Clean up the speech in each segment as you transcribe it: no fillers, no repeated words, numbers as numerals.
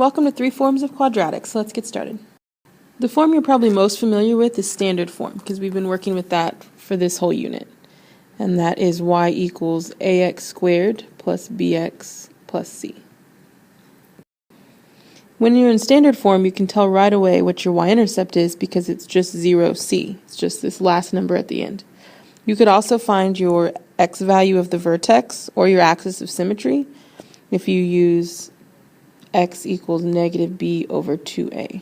Welcome to 3 forms of quadratics. Let's get started. The form you're probably most familiar with is standard form because we've been working with that for this whole unit. And that is y equals ax squared plus bx plus c. When you're in standard form, you can tell right away what your y-intercept is because it's just 0c. It's just this last number at the end. You could also find your x value of the vertex or your axis of symmetry if you use x equals negative b over 2a.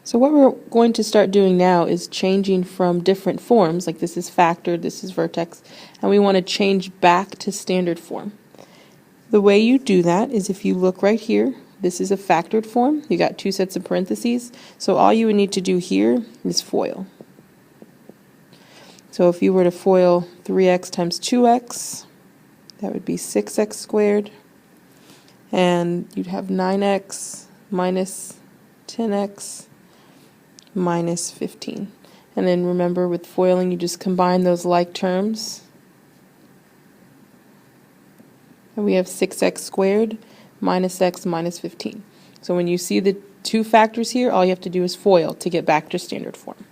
So what we're going to start doing now is changing from different forms, like this is factored, this is vertex, and we want to change back to standard form. The way you do that is if you look right here, this is a factored form. You got 2 sets of parentheses, so all you would need to do here is FOIL. So if you were to FOIL 3x times 2x, that would be 6x squared. And you'd have 9x minus 10x minus 15. And then remember, with FOILing, you just combine those like terms. And we have 6x squared minus x minus 15. So when you see the 2 factors here, all you have to do is FOIL to get back to standard form.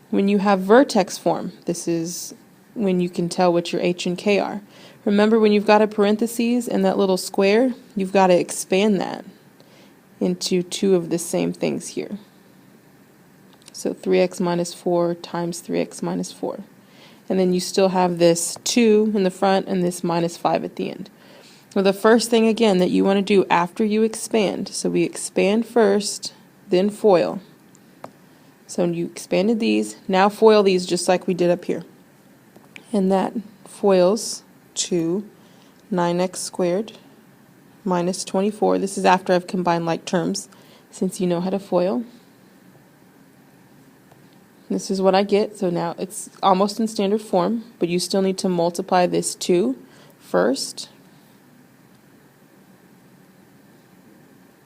When you have vertex form, this is when you can tell what your h and k are. Remember, when you've got a parentheses and that little square, you've got to expand that into 2 of the same things here. So 3x minus 4 times 3x minus 4. And then you still have this 2 in the front and this minus 5 at the end. Well, the first thing, again, that you want to do after you expand, so we expand first, then FOIL. So you expanded these, now FOIL these just like we did up here. And that FOILs to 9x squared minus 24. This is after I've combined like terms, since you know how to FOIL. This is what I get, so now it's almost in standard form, but you still need to multiply this 2 first.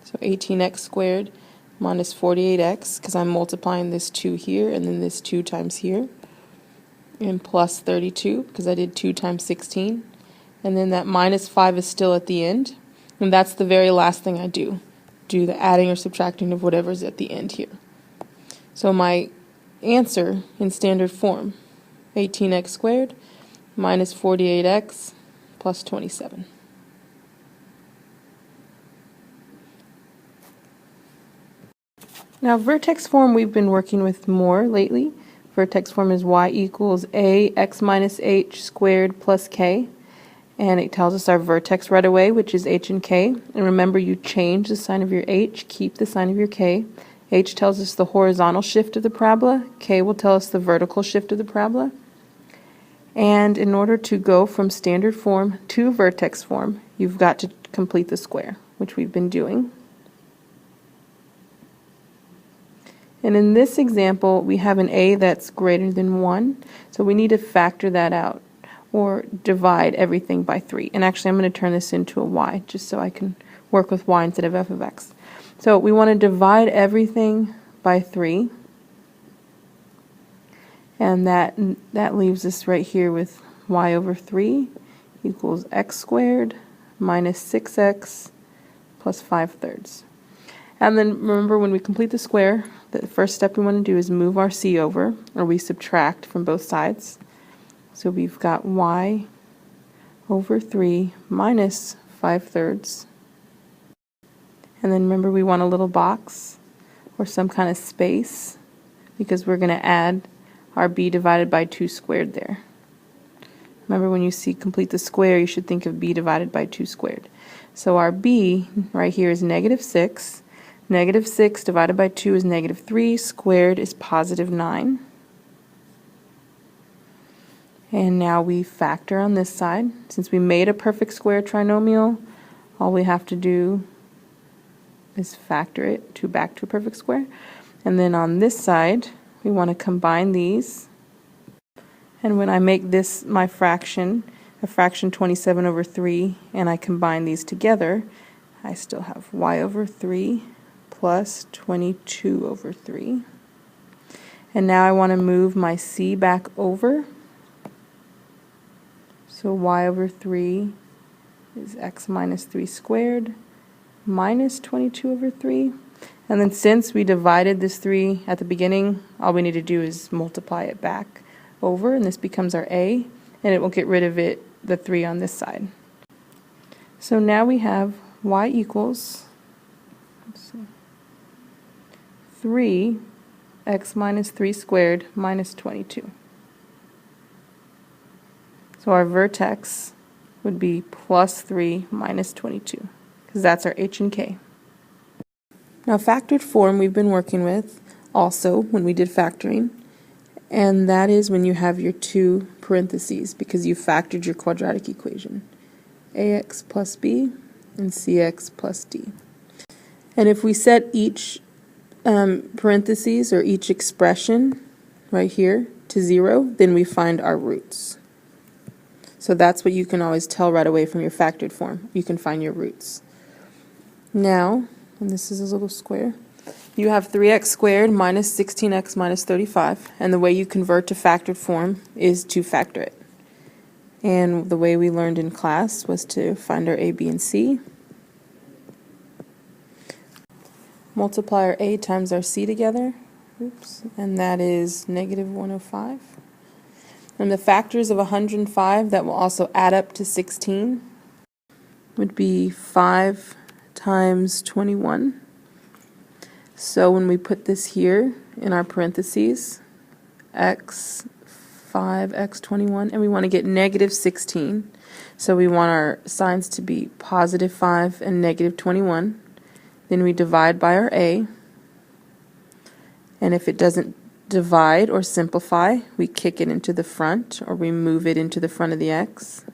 So 18x squared minus 48x, because I'm multiplying this 2 here and then this 2 times here, and plus 32 because I did 2 times 16, and then that minus 5 is still at the end, and that's the very last thing I do the adding or subtracting of whatever's at the end here. So my answer in standard form, 18x squared minus 48x plus 27. Now vertex form we've been working with more lately. Vertex form is y equals ax minus h squared plus k. And it tells us our vertex right away, which is h and k. And remember, you change the sign of your h, keep the sign of your k. H tells us the horizontal shift of the parabola. K will tell us the vertical shift of the parabola. And in order to go from standard form to vertex form, you've got to complete the square, which we've been doing. And in this example, we have an a that's greater than 1, so we need to factor that out, or divide everything by 3. And actually, I'm going to turn this into a y, just so I can work with y instead of f of x. So we want to divide everything by 3, and that leaves us right here with y over 3 equals x squared minus 6x plus 5/3. And then remember, when we complete the square, the first step we want to do is move our c over, or we subtract from both sides. So we've got y over 3 minus 5/3. And then remember, we want a little box or some kind of space because we're going to add our b divided by 2 squared there. Remember, when you see complete the square, you should think of b divided by 2 squared. So our b right here is negative 6. Negative 6 divided by 2 is negative 3. Squared is positive 9. And now we factor on this side. Since we made a perfect square trinomial, all we have to do is factor it back to a perfect square. And then on this side, we want to combine these. And when I make this my fraction, a fraction 27 over 3, and I combine these together, I still have y over 3 plus 22 over 3. And now I want to move my c back over. So y over 3 is x minus 3 squared minus 22 over 3. And then since we divided this 3 at the beginning, all we need to do is multiply it back over, and this becomes our a, and it will get rid of the 3 on this side. So now we have y equals 3 x minus 3 squared minus 22. So our vertex would be plus 3 minus 22, because that's our h and k. Now factored form we've been working with also when we did factoring, and that is when you have your two parentheses because you factored your quadratic equation, ax plus b and cx plus d. And if we set each parentheses or each expression right here to 0, then we find our roots. So that's what you can always tell right away from your factored form. You can find your roots. Now, and this is a little square, you have 3x squared minus 16x minus 35, and the way you convert to factored form is to factor it. And the way we learned in class was to find our a, b, and c, multiply our a times our c together, and that is negative 105. And the factors of 105 that will also add up to 16 would be 5 times 21. So when we put this here in our parentheses, x 5x 21, and we want to get negative 16, so we want our signs to be positive 5 and negative 21. Then we divide by our a, and if it doesn't divide or simplify, we kick it into the front, or we move it into the front of the x.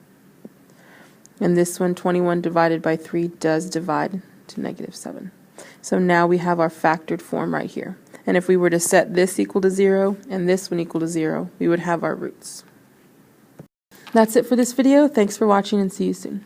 And this one, 21 divided by 3, does divide to negative 7. So now we have our factored form right here. And if we were to set this equal to 0 and this one equal to 0, we would have our roots. That's it for this video. Thanks for watching, and see you soon.